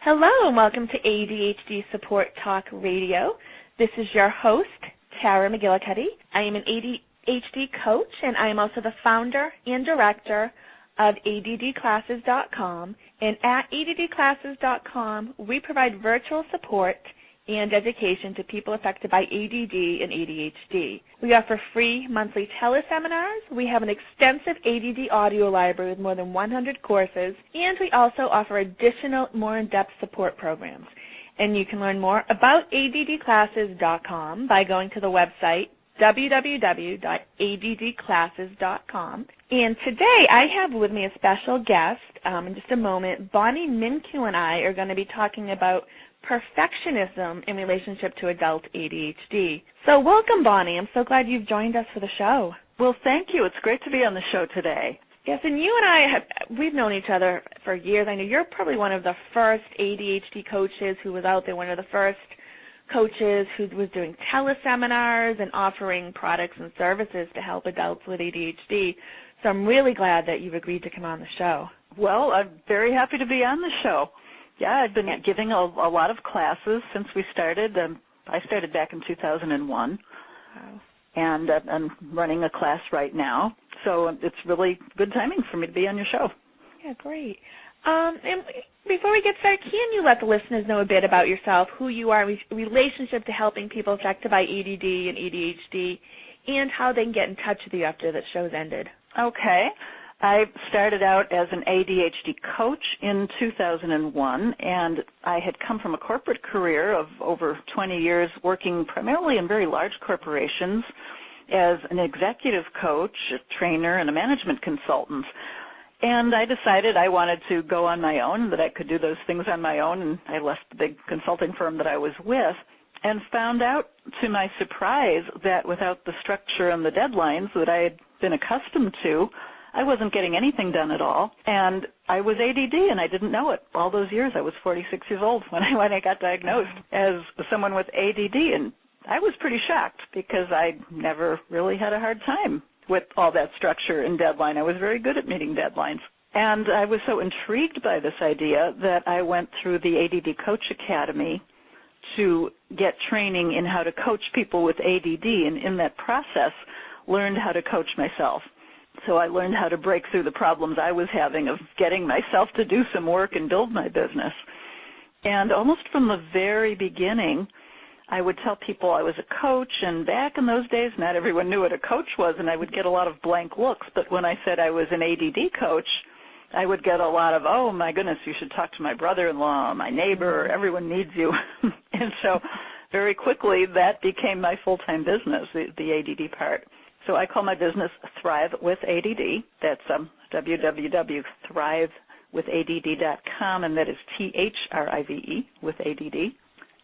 Hello and welcome to ADHD Support Talk Radio. This is your host, Tara McGillicuddy. I am an ADHD coach, and I am also the founder and director of ADDclasses.com. And at ADDclasses.com, we provide virtual support and education to people affected by ADD and ADHD. We offer free monthly teleseminars. We have an extensive ADD audio library with more than 100 courses, and we also offer additional, more in-depth support programs. And you can learn more about ADDclasses.com by going to the website www.addclasses.com. And today I have with me a special guest. In just a moment, Bonnie Mincu and I are going to be talking about perfectionism in relationship to adult ADHD. So welcome, Bonnie. I'm so glad you've joined us for the show. Well, thank you. It's great to be on the show today. Yes, and you and I, we've known each other for years. I know you're probably one of the first ADHD coaches who was out there, one of the first coaches who was doing teleseminars and offering products and services to help adults with ADHD. So I'm really glad that you've agreed to come on the show. Well, I'm very happy to be on the show. Yeah, I've been giving a lot of classes since we started. I started back in 2001, wow. And I'm running a class right now. So it's really good timing for me to be on your show. Yeah, great. And before we get started, can you let the listeners know a bit about yourself, who you are, in relationship to helping people affected by ADD and ADHD, and how they can get in touch with you after the show's ended? Okay. I started out as an ADHD coach in 2001, and I had come from a corporate career of over 20 years working primarily in very large corporations as an executive coach, a trainer, and a management consultant. And I decided I wanted to go on my own, that I could do those things on my own, and I left the big consulting firm that I was with and found out to my surprise that without the structure and the deadlines that I had been accustomed to, I wasn't getting anything done at all, and I was ADD, and I didn't know it. All those years, I was 46 years old when I got diagnosed as someone with ADD, and I was pretty shocked because I never really had a hard time with all that structure and deadline. I was very good at meeting deadlines, and I was so intrigued by this idea that I went through the ADD Coach Academy to get training in how to coach people with ADD, and in that process, learned how to coach myself. So I learned how to break through the problems I was having of getting myself to do some work and build my business. And almost from the very beginning, I would tell people I was a coach, and back in those days, not everyone knew what a coach was, and I would get a lot of blank looks. But when I said I was an ADD coach, I would get a lot of, oh, my goodness, you should talk to my brother-in-law, my neighbor, everyone needs you. And so very quickly, that became my full-time business, the ADD part. So I call my business Thrive with ADD. That's www.thrivewithadd.com, and that is THRIVE with ADD.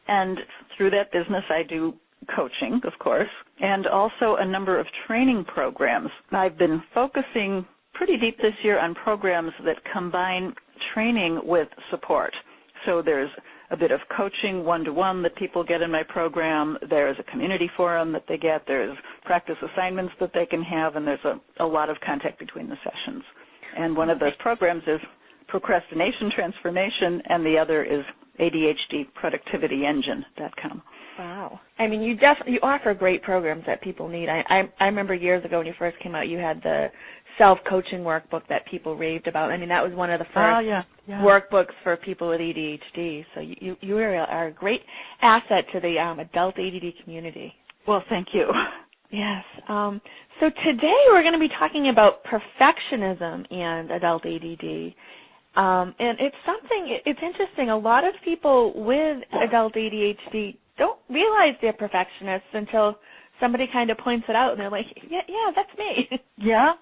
And through that business, I do coaching, of course, and also a number of training programs. I've been focusing pretty deep this year on programs that combine training with support. So there's a bit of coaching one-to-one that people get in my program. There's a community forum that they get. There's practice assignments that they can have, and there's a lot of contact between the sessions. And one of those programs is Procrastination Transformation, and the other is ADHD ProductivityEngine.com. Wow. I mean, you offer great programs that people need. I remember years ago when you first came out, you had the self-coaching workbok that people raved about. I mean, that was one of the first workbooks for people with ADHD. So you are a great asset to the adult ADD community. Well, thank you. Yes. So today we're going to be talking about perfectionism and adult ADD. And it's interesting. A lot of people with adult ADHD don't realize they're perfectionists until somebody kind of points it out, and they're like, yeah, that's me. Yeah.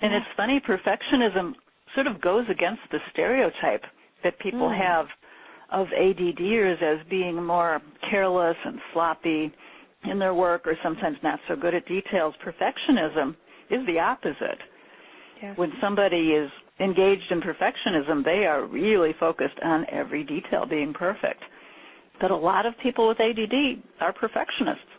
And it's funny, perfectionism sort of goes against the stereotype that people have of ADDers as being more careless and sloppy in their work or sometimes not so good at details. Perfectionism is the opposite. Yes. When somebody is engaged in perfectionism, they are really focused on every detail being perfect. But a lot of people with ADD are perfectionists,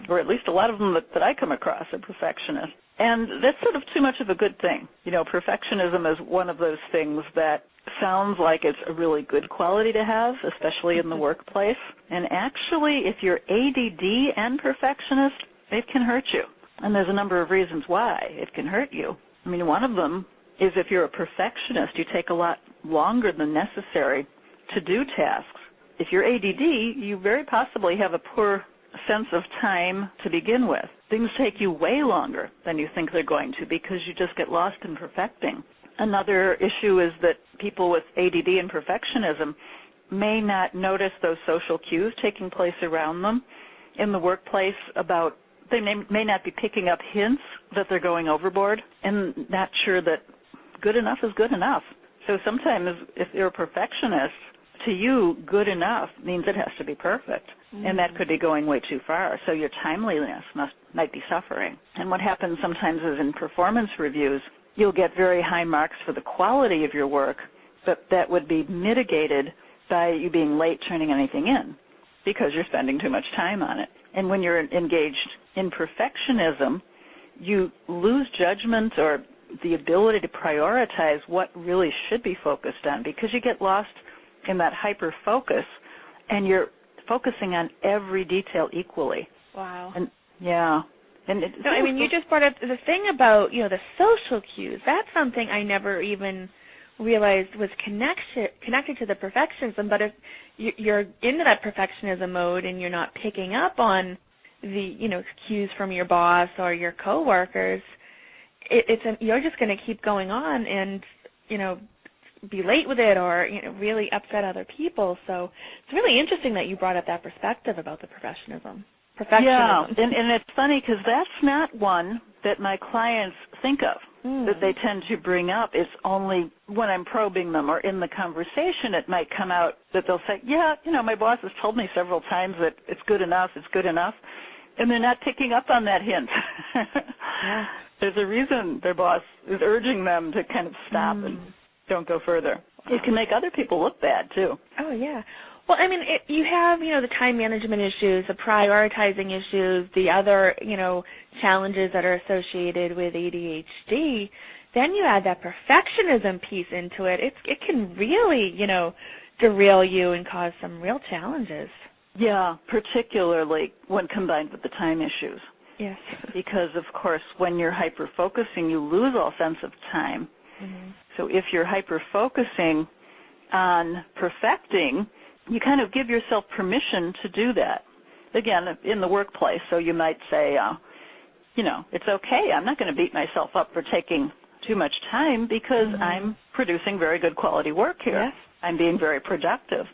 or at least a lot of them that I come across are perfectionists. And that's sort of too much of a good thing. You know, perfectionism is one of those things that sounds like it's a really good quality to have, especially in the workplace. And actually, if you're ADD and perfectionist, it can hurt you. And there's a number of reasons why it can hurt you. I mean, one of them is if you're a perfectionist, you take a lot longer than necessary to do tasks. If you're ADD, you very possibly have a poor sense of time to begin with. Things take you way longer than you think they're going to because you just get lost in perfecting. Another issue is that people with ADD and perfectionism may not notice those social cues taking place around them in the workplace about they may not be picking up hints that they're going overboard and not sure that good enough is good enough. So sometimes if you're a perfectionist, to you, good enough means it has to be perfect. And that could be going way too far. So your timeliness might be suffering. And what happens sometimes is in performance reviews, you'll get very high marks for the quality of your work, but that would be mitigated by you being late turning anything in because you're spending too much time on it. And when you're engaged in perfectionism, you lose judgment or the ability to prioritize what really should be focused on because you get lost in that hyper-focus and you're focusing on every detail equally. Wow. And yeah. And no, I mean, you just brought up the thing about, the social cues. That's something I never even realized was connected to the perfectionism. But if you're into that perfectionism mode and you're not picking up on the, cues from your boss or your coworkers, you're just going to keep going on and, be late with it or, really upset other people. So it's really interesting that you brought up that perspective about the perfectionism. Yeah, and it's funny because that's not one that my clients think of, that they tend to bring up. It's only when I'm probing them or in the conversation it might come out that they'll say, my boss has told me several times that it's good enough, and they're not picking up on that hint. Yeah. There's a reason their boss is urging them to kind of stop and don't go further. It can make other people look bad, too. Oh, yeah. Well, I mean, you have, the time management issues, the prioritizing issues, the other, challenges that are associated with ADHD. Then you add that perfectionism piece into it. It can really, derail you and cause some real challenges. Yeah, particularly when combined with the time issues. Yes. Because, of course, when you're hyper-focusing, you lose all sense of time. Mm-hmm. So if you're hyper-focusing on perfecting, you kind of give yourself permission to do that. Again, in the workplace, so you might say, it's okay. I'm not going to beat myself up for taking too much time because I'm producing very good quality work here. Yes. I'm being very productive.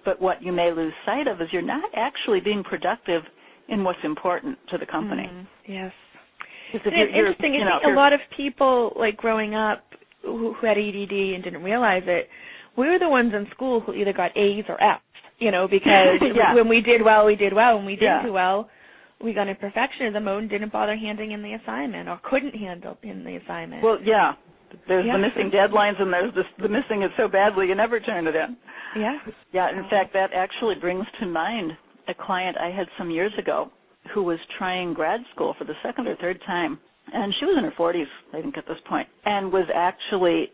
But what you may lose sight of is you're not actually being productive in what's important to the company. Yes. It's interesting. A lot of people, growing up, who had ADD and didn't realize it, we were the ones in school who either got A's or F's, because when we did well, we did well. When we didn't do well, we got in perfectionism mode and didn't bother handing in the assignment or couldn't handle in the assignment. Well, yeah. There's the missing deadlines and there's the missing it so badly you never turn it in. Yeah. Yeah, in fact, that actually brings to mind a client I had some years ago who was trying grad school for the second or third time. And she was in her 40s, I think, at this point, and was actually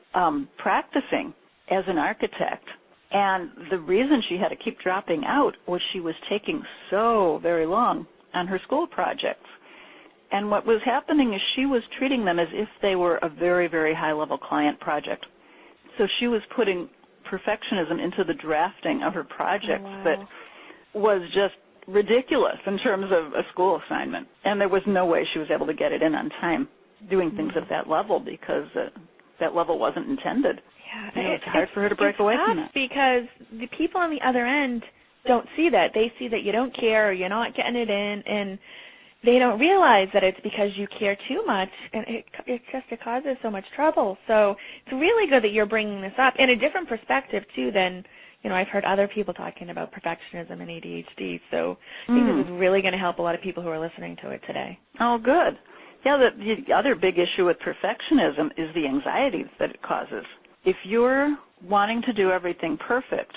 practicing as an architect. And the reason she had to keep dropping out was she was taking so very long on her school projects. And what was happening is she was treating them as if they were a very, very high-level client project. So she was putting perfectionism into the drafting of her projects that was just ridiculous in terms of a school assignment. And there was no way she was able to get it in on time doing things at that level because that level wasn't intended. Yeah, it's hard for her to break away from that. Because the people on the other end don't see that. They see that you don't care or you're not getting it in, and they don't realize that it's because you care too much, and it causes so much trouble. So it's really good that you're bringing this up in a different perspective, too, than, I've heard other people talking about perfectionism and ADHD. So I think this is really going to help a lot of people who are listening to it today. Oh, good. Yeah, the other big issue with perfectionism is the anxiety that it causes. If you're wanting to do everything perfect,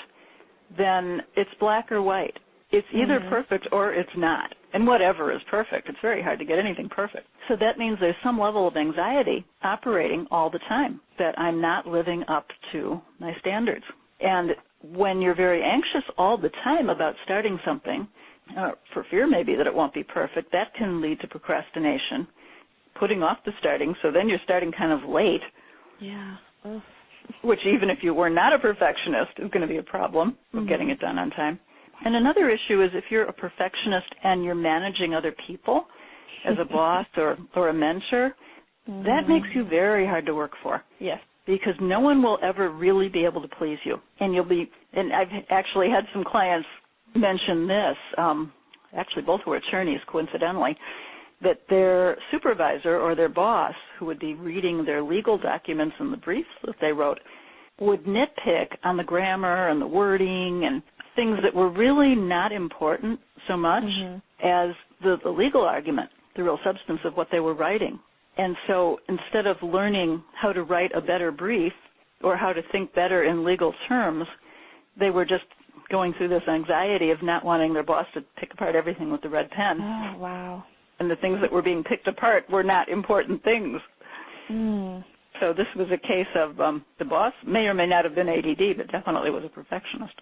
then it's black or white. It's either perfect or it's not. And whatever is perfect. It's very hard to get anything perfect. So that means there's some level of anxiety operating all the time, that I'm not living up to my standards. And when you're very anxious all the time about starting something, for fear maybe that it won't be perfect, that can lead to procrastination, putting off the starting, so then you're starting kind of late. Yeah. Ugh. Which even if you were not a perfectionist is going to be a problem of getting it done on time. And another issue is if you're a perfectionist and you're managing other people as a boss or a mentor, that makes you very hard to work for. Yes. Because no one will ever really be able to please you. And I've actually had some clients mention this, actually both were attorneys coincidentally, that their supervisor or their boss, who would be reading their legal documents and the briefs that they wrote, would nitpick on the grammar and the wording and things that were really not important so much as the legal argument, the real substance of what they were writing. And so instead of learning how to write a better brief or how to think better in legal terms, they were just going through this anxiety of not wanting their boss to pick apart everything with the red pen. Oh, wow. And the things that were being picked apart were not important things. So this was a case of the boss may or may not have been ADD, but definitely was a perfectionist.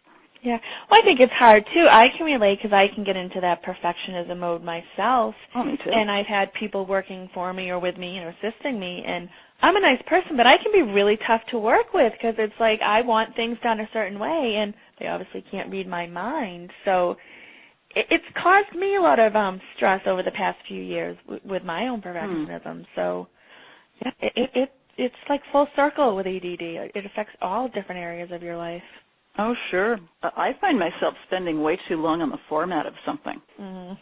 Yeah. Well, I think it's hard, too. I can relate because I can get into that perfectionism mode myself. Oh, me too. And I've had people working for me or with me, assisting me. And I'm a nice person, but I can be really tough to work with because it's like I want things done a certain way, and they obviously can't read my mind. So it's caused me a lot of stress over the past few years with my own perfectionism. So yeah, it's like full circle with ADD. It affects all different areas of your life. Oh, sure. I find myself spending way too long on the format of something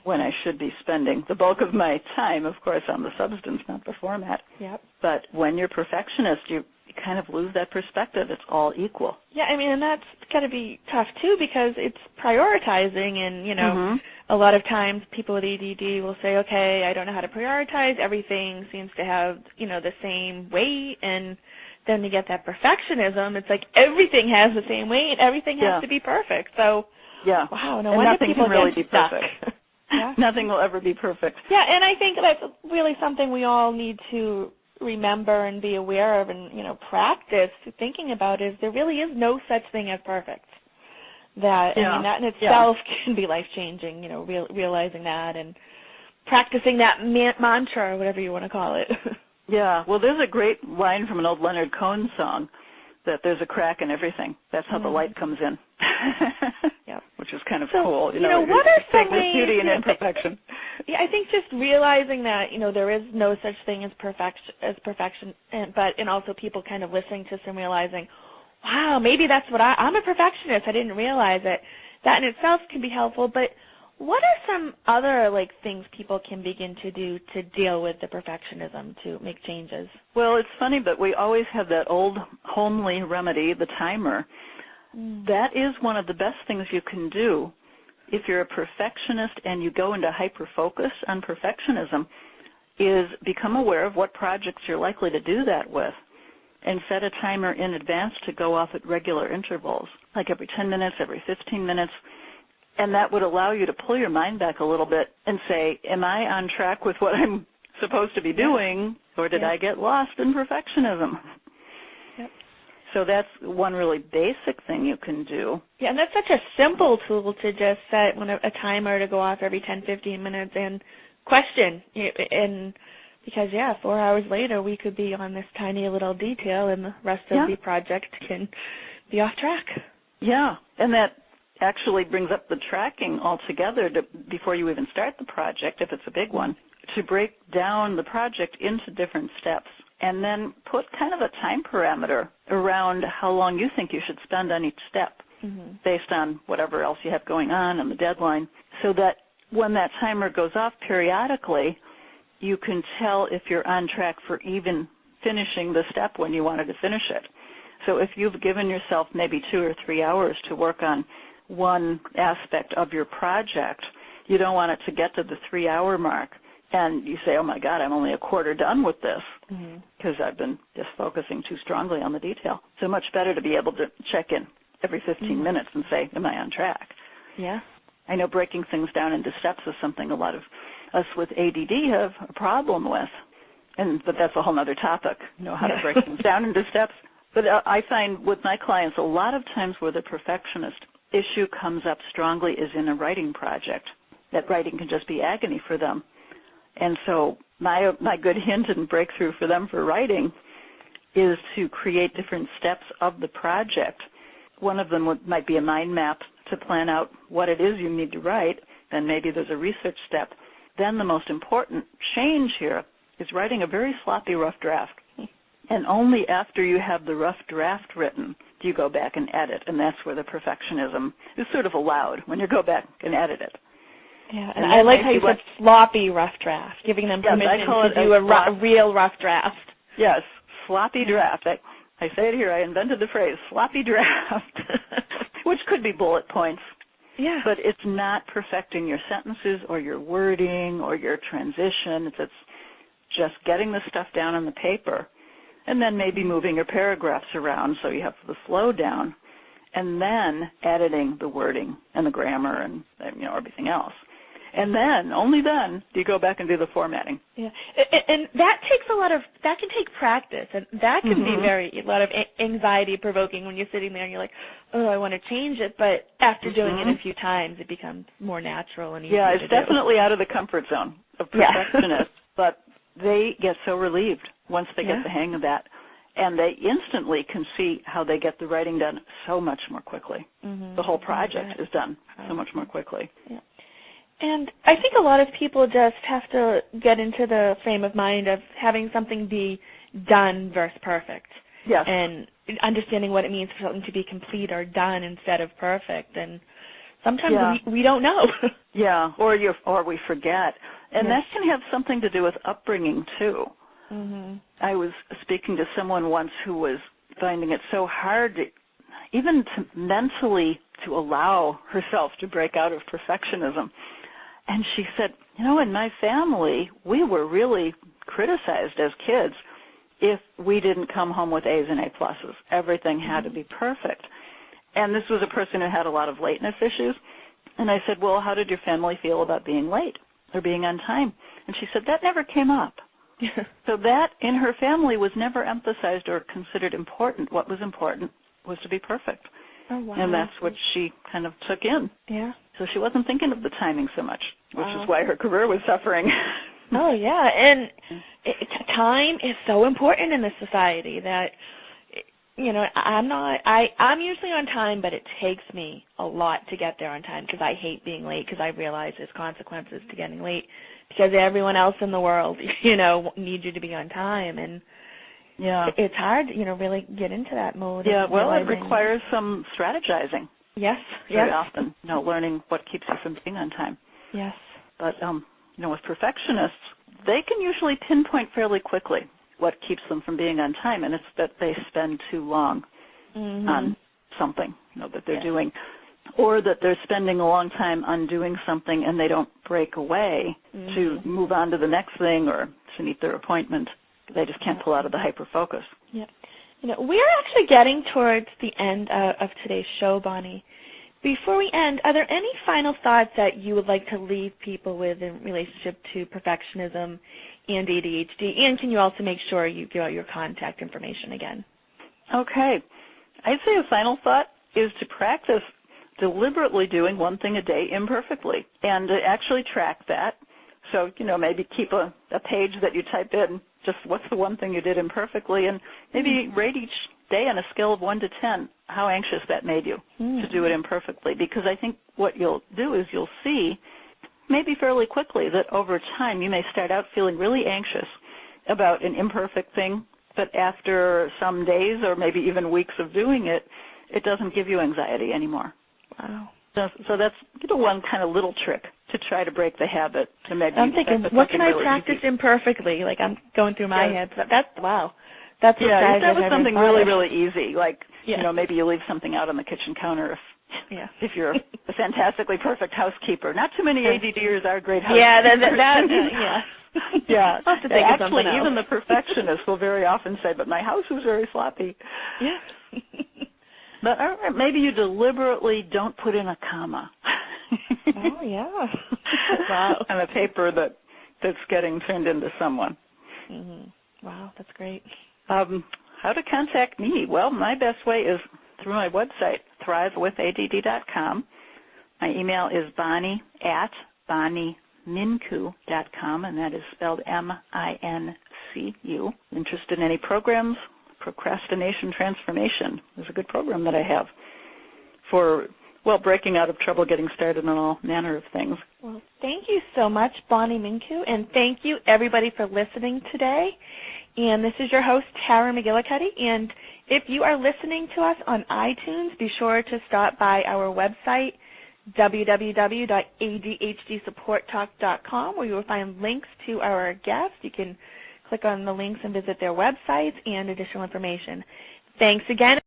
when I should be spending the bulk of my time, of course, on the substance, not the format. Yep. But when you're a perfectionist, you kind of lose that perspective. It's all equal. Yeah, I mean, and that's got to be tough, too, because it's prioritizing. And, a lot of times people with ADD will say, okay, I don't know how to prioritize. Everything seems to have, the same weight. And then to get that perfectionism, it's like everything has the same weight. Everything has to be perfect. So, wow, no wonder people really get be stuck. Perfect. Nothing will ever be perfect. Yeah, and I think that's really something we all need to remember and be aware of and, practice thinking about is there really is no such thing as perfect. That in itself can be life-changing, realizing that and practicing that mantra or whatever you want to call it. Yeah, well, there's a great line from an old Leonard Cohen song that there's a crack in everything. That's how the light comes in. Which is kind of cool. What are some ways, beauty and imperfection. Yeah, I think just realizing that, there is no such thing as perfection, and also people kind of listening to some realizing, wow, maybe that's what I'm a perfectionist. I didn't realize it. That in itself can be helpful, but what are some other, things people can begin to do to deal with the perfectionism to make changes? Well, it's funny, but we always have that old homely remedy, the timer. That is one of the best things you can do if you're a perfectionist and you go into hyper-focus on perfectionism, is become aware of what projects you're likely to do that with and set a timer in advance to go off at regular intervals, like every 10 minutes, every 15 minutes. And that would allow you to pull your mind back a little bit and say, am I on track with what I'm supposed to be doing, or did I get lost in perfectionism? Yep. So that's one really basic thing you can do. Yeah, and that's such a simple tool to just set a timer to go off every 10, 15 minutes and question. And because, 4 hours later, we could be on this tiny little detail and the rest of the project can be off track. Yeah, and that actually brings up the tracking altogether before you even start the project, if it's a big one, to break down the project into different steps and then put kind of a time parameter around how long you think you should spend on each step based on whatever else you have going on and the deadline, so that when that timer goes off periodically, you can tell if you're on track for even finishing the step when you wanted to finish it. So if you've given yourself maybe 2 or 3 hours to work on one aspect of your project, you don't want it to get to the 3-hour mark and you say, oh my God, I'm only a quarter done with this because I've been just focusing too strongly on the detail. So much better to be able to check in every 15 minutes and say, am I on track? Yeah. I know breaking things down into steps is something a lot of us with ADD have a problem with, but that's a whole other topic, how to break things down into steps. But I find with my clients, a lot of times where the perfectionist issue comes up strongly is in a writing project. That writing can just be agony for them. And so my good hint and breakthrough for them for writing is to create different steps of the project. One of them might be a mind map to plan out what it is you need to write. Then maybe there's a research step. Then the most important change here is writing a very sloppy rough draft. And only after you have the rough draft written do you go back and edit. And that's where the perfectionism is sort of allowed, when you go back and edit it. Yeah, and I like how you said sloppy rough draft, giving them permission to do a real rough draft. Yes, sloppy draft. I say it here, I invented the phrase, sloppy draft, which could be bullet points. Yeah. But it's not perfecting your sentences or your wording or your transition. It's just getting the stuff down on the paper and then maybe moving your paragraphs around so you have the flow down, and then editing the wording and the grammar and everything else. And then, only then, do you go back and do the formatting. Yeah, and that takes that can take practice, and that can be a lot of anxiety provoking when you're sitting there and you're like, oh, I want to change it, but after doing it a few times, it becomes more natural and easier to do. Yeah, it's definitely out of the comfort zone of perfectionists, but they get so relieved once they get the hang of that, and they instantly can see how they get the writing done so much more quickly. The whole project is done so much more quickly. Yeah. And I think a lot of people just have to get into the frame of mind of having something be done versus perfect. Yes. And understanding what it means for something to be complete or done instead of perfect. And sometimes we don't know. Yeah, or we forget. And that can have something to do with upbringing, too. I was speaking to someone once who was finding it so hard even mentally to allow herself to break out of perfectionism. And she said, in my family, we were really criticized as kids if we didn't come home with A's and A pluses. Everything had to be perfect. And this was a person who had a lot of lateness issues. And I said, well, how did your family feel about being late or being on time? And she said, that never came up. So that in her family was never emphasized or considered important. What was important was to be perfect. Oh, wow. And that's what she kind of took in. Yeah. So she wasn't thinking of the timing so much, which is why her career was suffering. Oh, yeah. And time is so important in this society that, I'm usually on time, but it takes me a lot to get there on time because I hate being late because I realize there's consequences to getting late because everyone else in the world, needs you to be on time. And it's hard, really get into that mode. Yeah, well, it requires some strategizing. Yes. Very often, learning what keeps you from being on time. Yes. But, with perfectionists, they can usually pinpoint fairly quickly what keeps them from being on time, and it's that they spend too long on something, that they're doing, or that they're spending a long time on doing something and they don't break away to move on to the next thing or to meet their appointment. They just can't pull out of the hyper-focus. Yeah. We're actually getting towards the end of today's show, Bonnie. Before we end, are there any final thoughts that you would like to leave people with in relationship to perfectionism and ADHD? And can you also make sure you give out your contact information again? Okay. I'd say a final thought is to practice deliberately doing one thing a day imperfectly and to actually track that. So, maybe keep a page that you type in, just what's the one thing you did imperfectly, and maybe rate each day on a scale of 1 to 10 how anxious that made you to do it imperfectly. Because I think what you'll do is you'll see maybe fairly quickly that over time you may start out feeling really anxious about an imperfect thing, but after some days or maybe even weeks of doing it, it doesn't give you anxiety anymore. Wow. So that's one kind of little trick to try to break the habit. To maybe I'm thinking, what can I really practice easy. Imperfectly? Like I'm going through my head. Wow. That's you start with something really, really easy, like maybe you leave something out on the kitchen counter if you're a fantastically perfect housekeeper. Not too many ADDers are great housekeepers. Yeah. I'll have to think of actually, something else. even the perfectionists will very often say, but my house was very sloppy. Yeah. But maybe you deliberately don't put in a comma. Oh, yeah. Wow. I'm a paper that's getting turned into someone. Mm-hmm. Wow, that's great. How to contact me? Well, my best way is through my website, thrivewithadd.com. My email is bonnie@bonniemincu.com, and that is spelled M-I-N-C-U. Interested in any programs? Procrastination Transformation is a good program that I have for, breaking out of trouble, getting started on all manner of things. Well, thank you so much, Bonnie Mincu, and thank you, everybody, for listening today. And this is your host, Tara McGillicuddy, and if you are listening to us on iTunes, be sure to stop by our website, www.ADHDSupportTalk.com, where you will find links to our guests. You can click on the links and visit their websites and additional information. Thanks again.